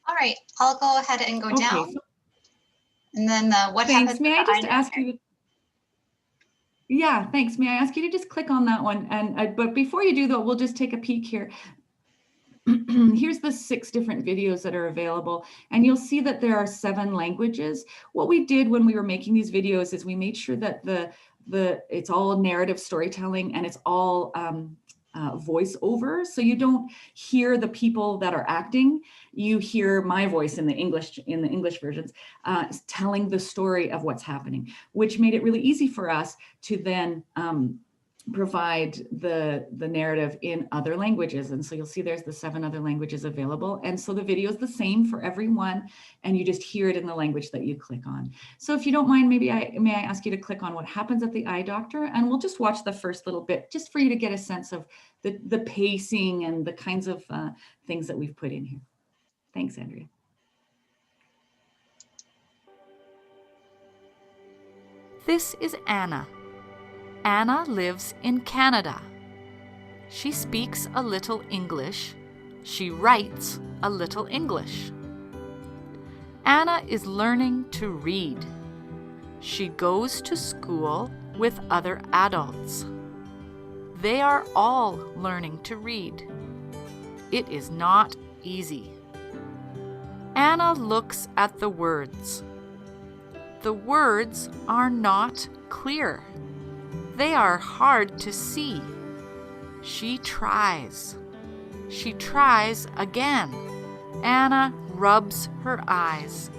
All right, I'll go ahead and go down. And then what thanks. happens? May I just ask you to, yeah, thanks. May I ask you to just click on that one? And but before you do though, we'll just take a peek here. Here's the 6 different videos that are available, and you'll see that there are 7 languages. What we did when we were making these videos is we made sure that it's all narrative storytelling and it's all voiceover, so you don't hear the people that are acting. You hear my voice in the English versions telling the story of what's happening, which made it really easy for us to then provide the narrative in other languages. And so you'll see there's the 7 other languages available. And so the video is the same for everyone, and you just hear it in the language that you click on. So if you don't mind, may I ask you to click on what happens at the eye doctor, and we'll just watch the first little bit just for you to get a sense of the pacing and the kinds of things that we've put in here. Thanks, Andrea. This is Anna. Anna lives in Canada. She speaks a little English. She writes a little English. Anna is learning to read. She goes to school with other adults. They are all learning to read. It is not easy. Anna looks at the words. The words are not clear. They are hard to see. She tries. She tries again. Anna rubs her eyes.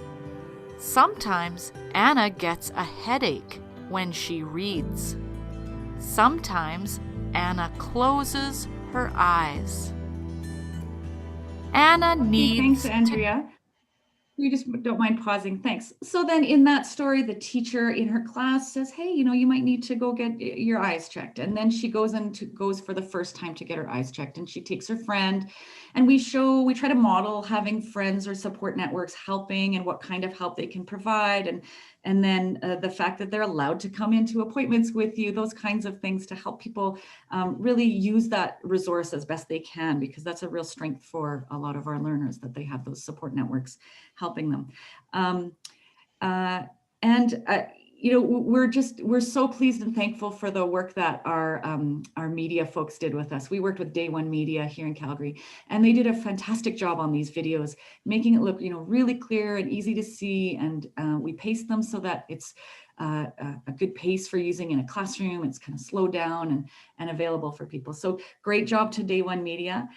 Sometimes Anna gets a headache when she reads. Sometimes Anna closes her eyes. Anna needs Thanks, Andrea. You just don't mind pausing. Thanks. So then in that story, the teacher in her class says, hey, you might need to go get your eyes checked. And then she goes for the first time to get her eyes checked, and she takes her friend, and we try to model having friends or support networks helping and what kind of help they can provide. And then the fact that they're allowed to come into appointments with you, those kinds of things to help people really use that resource as best they can, because that's a real strength for a lot of our learners, that they have those support networks helping them. We're so pleased and thankful for the work that our media folks did with us. We worked with Day One Media here in Calgary, and they did a fantastic job on these videos, making it look really clear and easy to see. And we paced them so that it's a good pace for using in a classroom. It's kind of slowed down and available for people. So great job to Day One Media.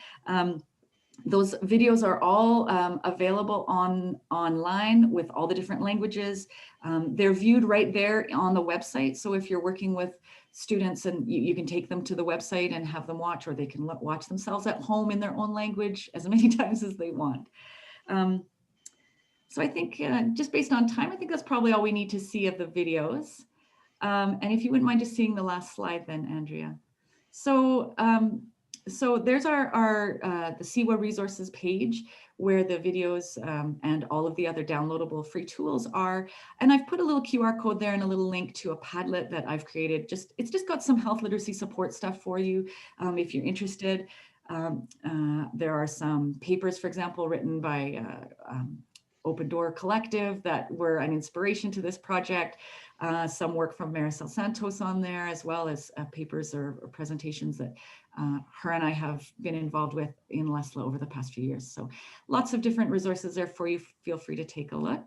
Those videos are all available online with all the different languages. They're viewed right there on the website. So if you're working with students, and you can take them to the website and have them watch, or they can watch themselves at home in their own language as many times as they want. So I think just based on time, I think that's probably all we need to see of the videos. And if you wouldn't mind just seeing the last slide then, Andrea. So there's the CEWA resources page, where the videos and all of the other downloadable free tools are. And I've put a little QR code there and a little link to a Padlet that I've created. It's just got some health literacy support stuff for you if you're interested. There are some papers, for example, written by Open Door Collective that were an inspiration to this project. Some work from Marisol Santos on there, as well as papers or presentations that her and I have been involved with in LESLLA over the past few years. So lots of different resources there for you. Feel free to take a look.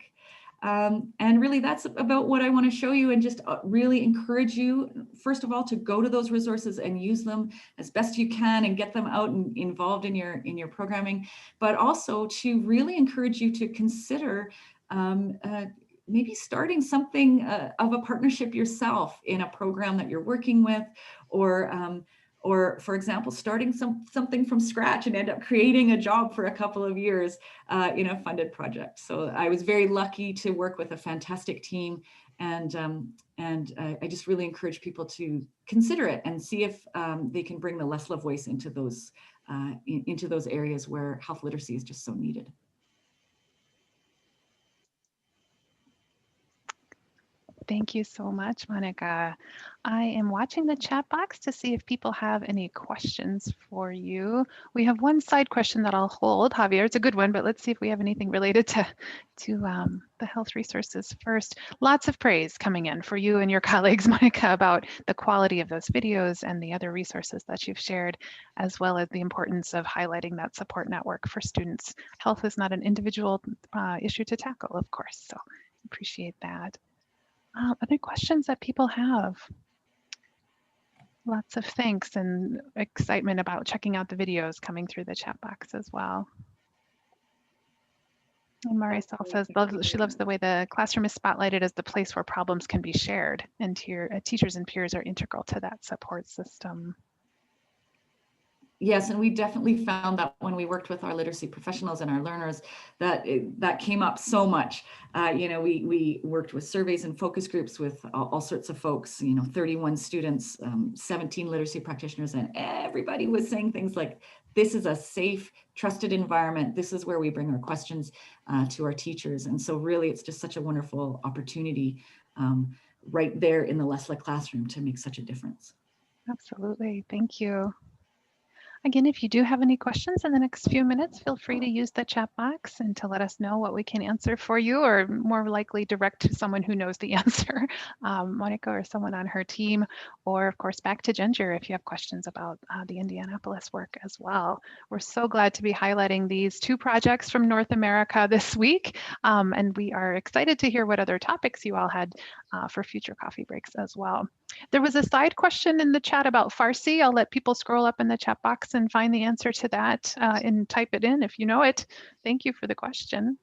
And really that's about what I want to show you, and just really encourage you, first of all, to go to those resources and use them as best you can and get them out and involved in your programming, but also to really encourage you to consider maybe starting something of a partnership yourself in a program that you're working with, or for example, starting something from scratch and end up creating a job for a couple of years in a funded project. So I was very lucky to work with a fantastic team, and I just really encourage people to consider it and see if they can bring the LESLLA voice into those areas where health literacy is just so needed. Thank you so much, Monica. I am watching the chat box to see if people have any questions for you. We have one side question that I'll hold, Javier. It's a good one, but let's see if we have anything related to the health resources first. Lots of praise coming in for you and your colleagues, Monica, about the quality of those videos and the other resources that you've shared, as well as the importance of highlighting that support network for students. Health is not an individual issue to tackle, of course, so appreciate that. Other questions that people have? Lots of thanks and excitement about checking out the videos coming through the chat box as well. And Marisol says she loves the way the classroom is spotlighted as the place where problems can be shared, and teachers and peers are integral to that support system. Yes, and we definitely found that when we worked with our literacy professionals and our learners, that came up so much. We worked with surveys and focus groups with all sorts of folks, 31 students, 17 literacy practitioners, and everybody was saying things like, this is a safe, trusted environment. This is where we bring our questions to our teachers. And so really, it's just such a wonderful opportunity right there in the LESLLA classroom to make such a difference. Absolutely, thank you. Again, if you do have any questions in the next few minutes, feel free to use the chat box and to let us know what we can answer for you, or more likely direct to someone who knows the answer, Monica or someone on her team, or of course back to Ginger if you have questions about the Indianapolis work as well. We're so glad to be highlighting these two projects from North America this week, and we are excited to hear what other topics you all had for future coffee breaks as well. There was a side question in the chat about Farsi. I'll let people scroll up in the chat box and find the answer to that and type it in if you know it. Thank you for the question.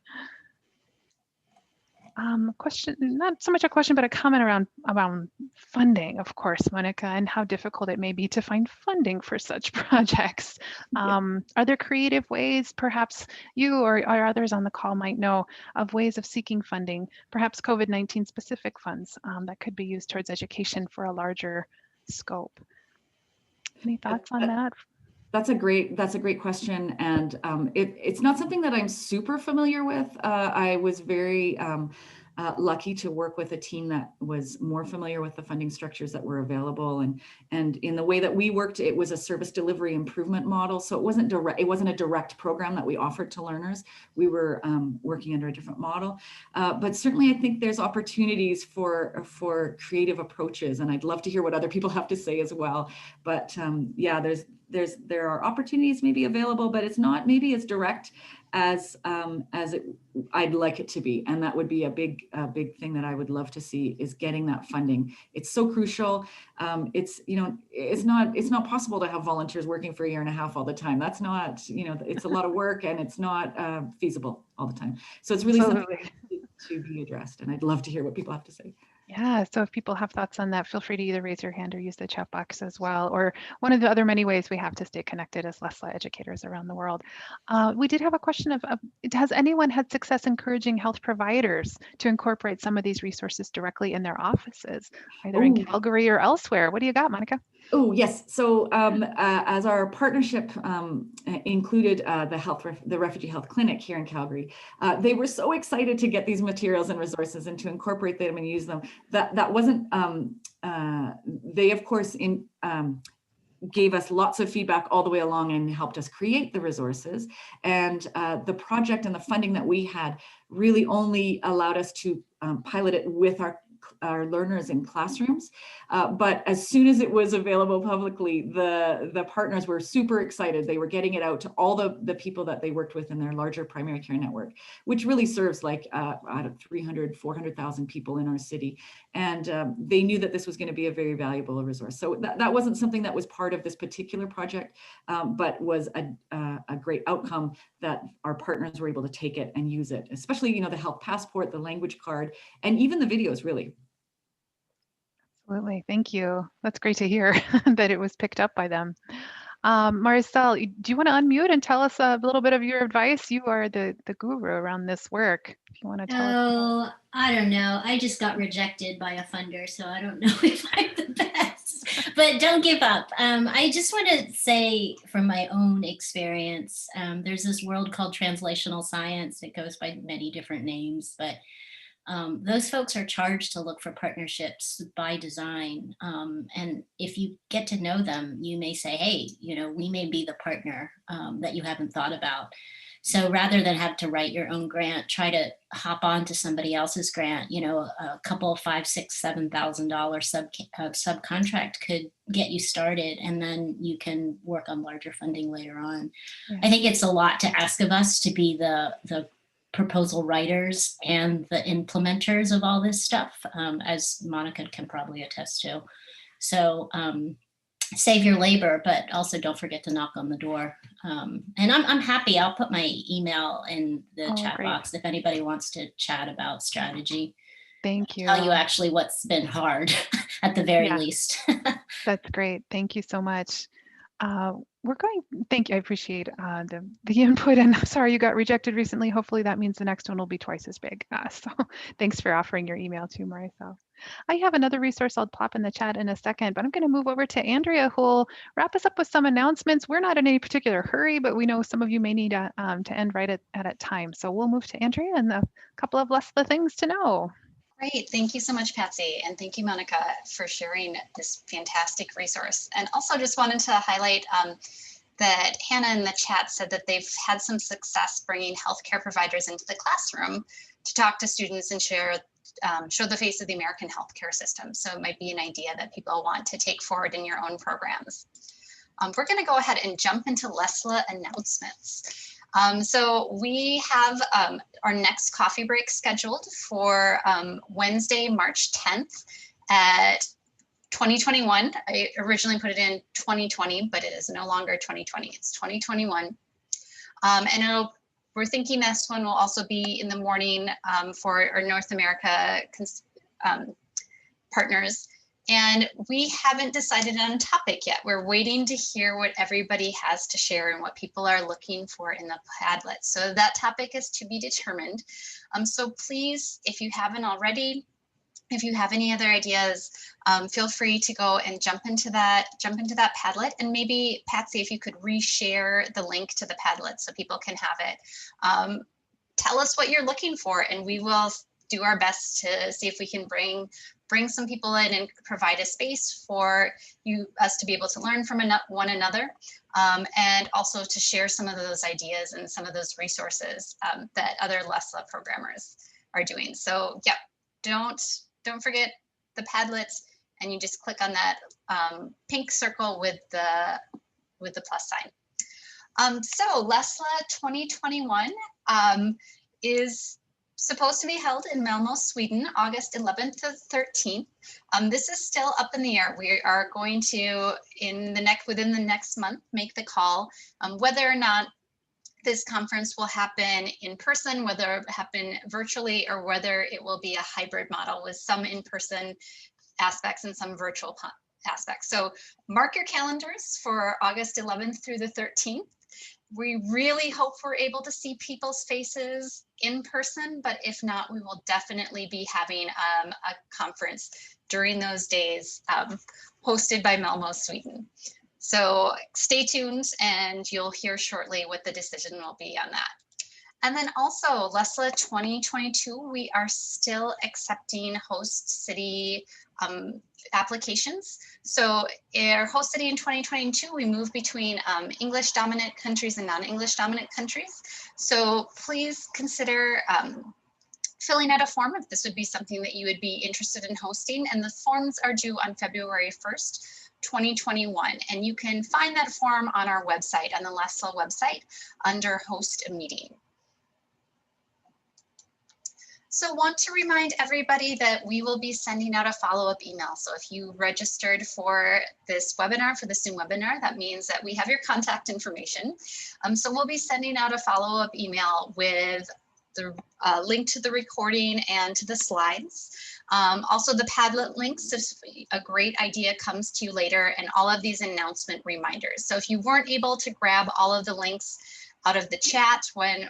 Question, not so much a question, but a comment around funding, of course, Monica, and how difficult it may be to find funding for such projects. Are there creative ways, perhaps you or others on the call might know of ways of seeking funding, perhaps COVID-19 specific funds that could be used towards education for a larger scope? Any thoughts on that? That's a great question, and it's not something that I'm super familiar with. I was very lucky to work with a team that was more familiar with the funding structures that were available, and in the way that we worked, it was a service delivery improvement model. So it wasn't a direct program that we offered to learners. We were working under a different model, but certainly I think there's opportunities for creative approaches, and I'd love to hear what other people have to say as well. But yeah, there are opportunities maybe available, but it's not maybe as direct as I'd like it to be, and that would be a big thing that I would love to see, is getting that funding. It's so crucial. It's not possible to have volunteers working for a year and a half all the time. That's not, it's a lot of work, and it's not feasible all the time. So it's really something to be addressed, and I'd love to hear what people have to say. Yeah, so if people have thoughts on that, feel free to either raise your hand or use the chat box as well, or one of the other many ways we have to stay connected as LESLLA educators around the world. We did have a question of has anyone had success encouraging health providers to incorporate some of these resources directly in their offices, either in Calgary or elsewhere? What do you got, Monica? Oh, yes. So as our partnership included the Refugee Health Clinic here in Calgary, they were so excited to get these materials and resources and to incorporate them and use them. That wasn't, they of course gave us lots of feedback all the way along and helped us create the resources. And the project and the funding that we had really only allowed us to pilot it with our learners in classrooms. But as soon as it was available publicly, the partners were super excited. They were getting it out to all the people that they worked with in their larger primary care network, which really serves like out of 300, 400,000 people in our city. And they knew that this was going to be a very valuable resource. So that wasn't something that was part of this particular project, but was a great outcome that our partners were able to take it and use it, especially, the health passport, the language card, and even the videos, really. Absolutely. Thank you. That's great to hear that it was picked up by them. Maricel, do you want to unmute and tell us a little bit of your advice? You are the guru around this work. If you want to tell us. Oh, I don't know. I just got rejected by a funder, so I don't know if I'm the best. But don't give up. I just want to say from my own experience, there's this world called translational science. It goes by many different names, but those folks are charged to look for partnerships by design. And if you get to know them, you may say, hey, we may be the partner that you haven't thought about. So rather than have to write your own grant, try to hop on to somebody else's grant. A couple of $5,000, $6,000, $7,000 subcontract could get you started, and then you can work on larger funding later on. Yeah. I think it's a lot to ask of us to be the proposal writers and the implementers of all this stuff, as Monica can probably attest to. So save your labor, but also don't forget to knock on the door. And I'm happy. I'll put my email in the chat box if anybody wants to chat about strategy. Thank you. Tell you actually what's been hard at the very least. That's great. Thank you so much. Thank you. I appreciate the input, and sorry you got rejected recently. Hopefully that means the next one will be twice as big. So thanks for offering your email too, Marisol. I have another resource I'll plop in the chat in a second, but I'm going to move over to Andrea, who will wrap us up with some announcements. We're not in any particular hurry, but we know some of you may need to end right at a time. So we'll move to Andrea and a couple of LESLLA things to know. Great. Thank you so much, Patsy. And thank you, Monica, for sharing this fantastic resource. And also just wanted to highlight that Hannah in the chat said that they've had some success bringing healthcare providers into the classroom to talk to students and show the face of the American healthcare system. So it might be an idea that people want to take forward in your own programs. We're going to go ahead and jump into LESLLA announcements. So we have our next coffee break scheduled for Wednesday, March 10th at 2021. I originally put it in 2020, but it is no longer 2020. It's 2021. And we're thinking this one will also be in the morning for our North America partners. And we haven't decided on a topic yet. We're waiting to hear what everybody has to share and what people are looking for in the Padlet. So that topic is to be determined. So please, if you haven't already, if you have any other ideas, feel free to go and jump into that Padlet. And maybe Patsy, if you could reshare the link to the Padlet so people can have it. Tell us what you're looking for, and we will do our best to see if we can bring some people in and provide a space for us to be able to learn from one another, and also to share some of those ideas and some of those resources that other LESLLA programmers are doing. So yeah, don't forget the Padlets, and you just click on that pink circle with the plus sign. So LESLLA 2021 is supposed to be held in Malmö, Sweden, August 11th to 13th. This is still up in the air. We are going to, within the next month, make the call whether or not this conference will happen in person, whether it happen virtually, or whether it will be a hybrid model with some in-person aspects and some virtual aspects. So mark your calendars for August 11th through the 13th. We really hope we're able to see people's faces in person, but if not, we will definitely be having a conference during those days hosted by Malmö, Sweden. So stay tuned and you'll hear shortly what the decision will be on that. And then also LESLLA 2022, we are still accepting host city applications. So our host city in 2022, we move between English dominant countries and non-English dominant countries. So please consider filling out a form if this would be something that you would be interested in hosting. And the forms are due on February 1st, 2021. And you can find that form on our website, on the LESLLA website, under host a meeting. So want to remind everybody that we will be sending out a follow-up email. So if you registered for this webinar, for the Zoom webinar, that means that we have your contact information. So we'll be sending out a follow-up email with the link to the recording and to the slides. Also the Padlet links, if a great idea comes to you later, and all of these announcement reminders. So if you weren't able to grab all of the links out of the chat when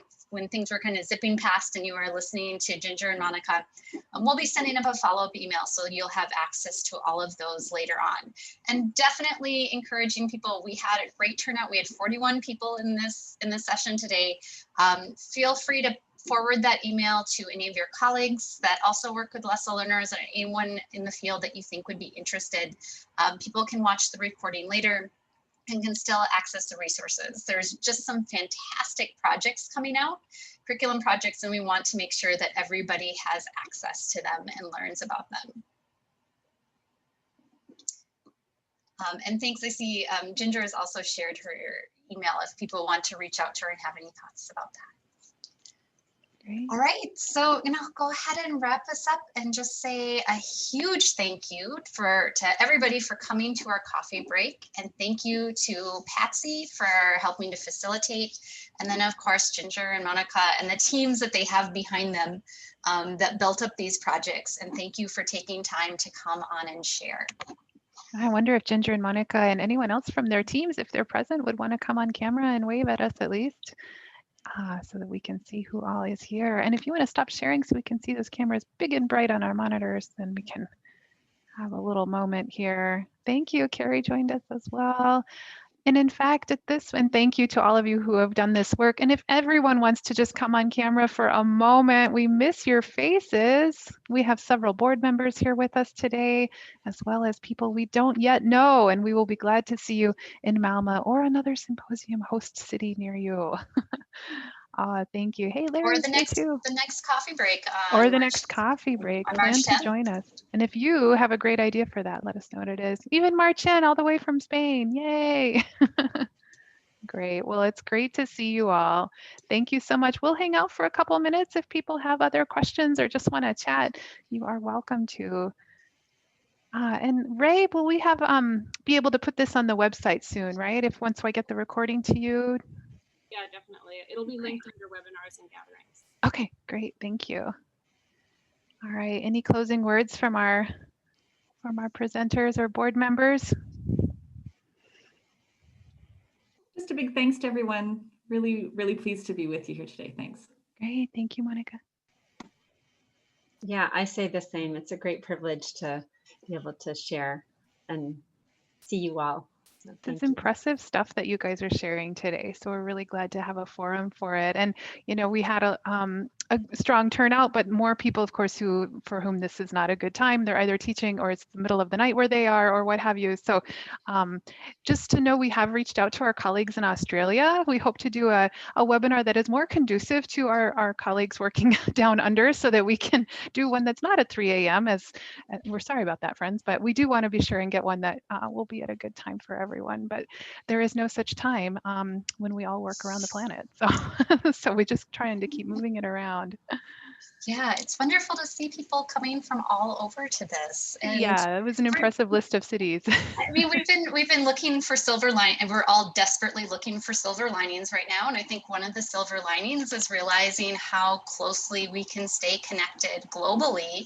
things were kind of zipping past and you were listening to Ginger and Monica, we'll be sending up a follow-up email so you'll have access to all of those later on. And definitely encouraging people, we had a great turnout. We had 41 people in this session today. Feel free to forward that email to any of your colleagues that also work with LESLLA learners, or anyone in the field that you think would be interested. People can watch the recording later and can still access the resources. There's just some fantastic projects coming out, curriculum projects, and we want to make sure that everybody has access to them and learns about them. And thanks, I see Ginger has also shared her email if people want to reach out to her and have any thoughts about that. Great. All right, so go ahead and wrap us up and just say a huge thank you to everybody for coming to our coffee break, and thank you to Patsy for helping to facilitate, and then of course Ginger and Monica and the teams that they have behind them that built up these projects, and thank you for taking time to come on and share. I wonder if Ginger and Monica and anyone else from their teams, if they're present, would want to come on camera and wave at us at least. So that we can see who all is here. And if you want to stop sharing so we can see those cameras big and bright on our monitors, then we can have a little moment here. Thank you. Carrie joined us as well. And in fact, and thank you to all of you who have done this work. And if everyone wants to just come on camera for a moment, we miss your faces. We have several board members here with us today, as well as people we don't yet know. And we will be glad to see you in Malmö or another symposium host city near you. Thank you. Hey, Larry's here too. The next coffee break. Or the next coffee break. Plan March to 10th. join us. And if you have a great idea for that, let us know what it is. Even Marchen, all the way from Spain. Yay. Great. Well, it's great to see you all. Thank you so much. We'll hang out for a couple minutes. If people have other questions or just want to chat, you are welcome to. And Ray, will we have be able to put this on the website soon, right? If once I get the recording to you. Yeah, definitely. It'll be linked under webinars and gatherings. Okay, great. Thank you. All right. Any closing words from our presenters or board members? Just a big thanks to everyone. Really, really pleased to be with you here today. Thanks. Great. Thank you, Monica. Yeah, I say the same. It's a great privilege to be able to share and see you all. So This thank is you. impressive stuff that you guys are sharing today. So we're really glad to have a forum for it. And, you know, we had a strong turnout, but more people, of course, for whom this is not a good time. They're either teaching or it's the middle of the night where they are or what have you. So just to know we have reached out to our colleagues in Australia. We hope to do a webinar that is more conducive to our colleagues working down under so that we can do one that's not at 3 a.m. as we're sorry about that, friends, but we do want to be sure and get one that will be at a good time for everyone. But there is no such time when we all work around the planet. So, so we're just trying to keep moving it around. Yeah, it's wonderful to see people coming from all over to this. And yeah, it was an impressive list of cities. I mean, we've been looking for silver lining, and we're all desperately looking for silver linings right now. And I think one of the silver linings is realizing how closely we can stay connected globally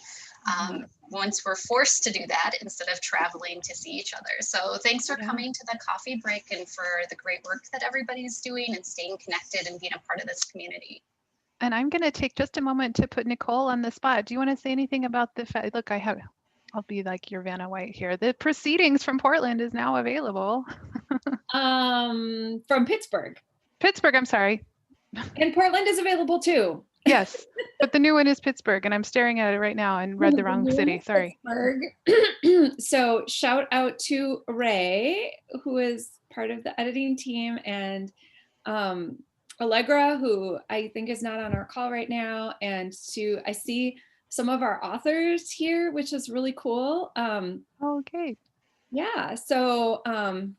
once we're forced to do that instead of traveling to see each other. So thanks for coming to the coffee break and for the great work that everybody's doing and staying connected and being a part of this community. And I'm going to take just a moment to put Nicole on the spot. Do you want to say anything about the fact? Look, I'll be like your Vanna White here. The proceedings from Portland is now available. From Pittsburgh. Pittsburgh, I'm sorry. And Portland is available too. Yes, but the new one is Pittsburgh, and I'm staring at it right now and read the wrong city. Sorry. So shout out to Ray, who is part of the editing team, and Allegra, who I think is not on our call right now, and I see some of our authors here, which is really cool. Okay. Yeah, so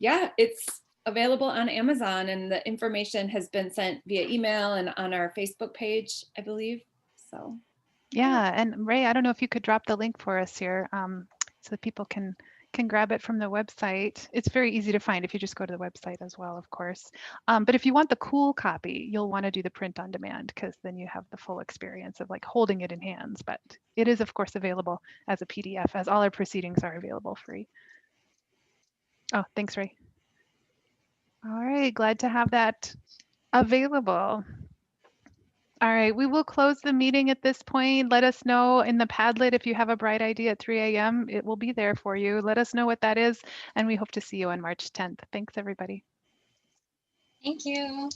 yeah, it's available on Amazon, and the information has been sent via email and on our Facebook page, I believe. So yeah, and Ray, I don't know if you could drop the link for us here so that people can grab it from the website. It's very easy to find if you just go to the website as well, of course. But if you want the cool copy, you'll want to do the print on demand because then you have the full experience of like holding it in hands. But it is, of course, available as a PDF, as all our proceedings are available free. Oh, thanks, Ray. All right, glad to have that available. All right, we will close the meeting at this point. Let us know in the Padlet if you have a bright idea at 3 a.m. It will be there for you. Let us know what that is, and we hope to see you on March 10th. Thanks, everybody. Thank you.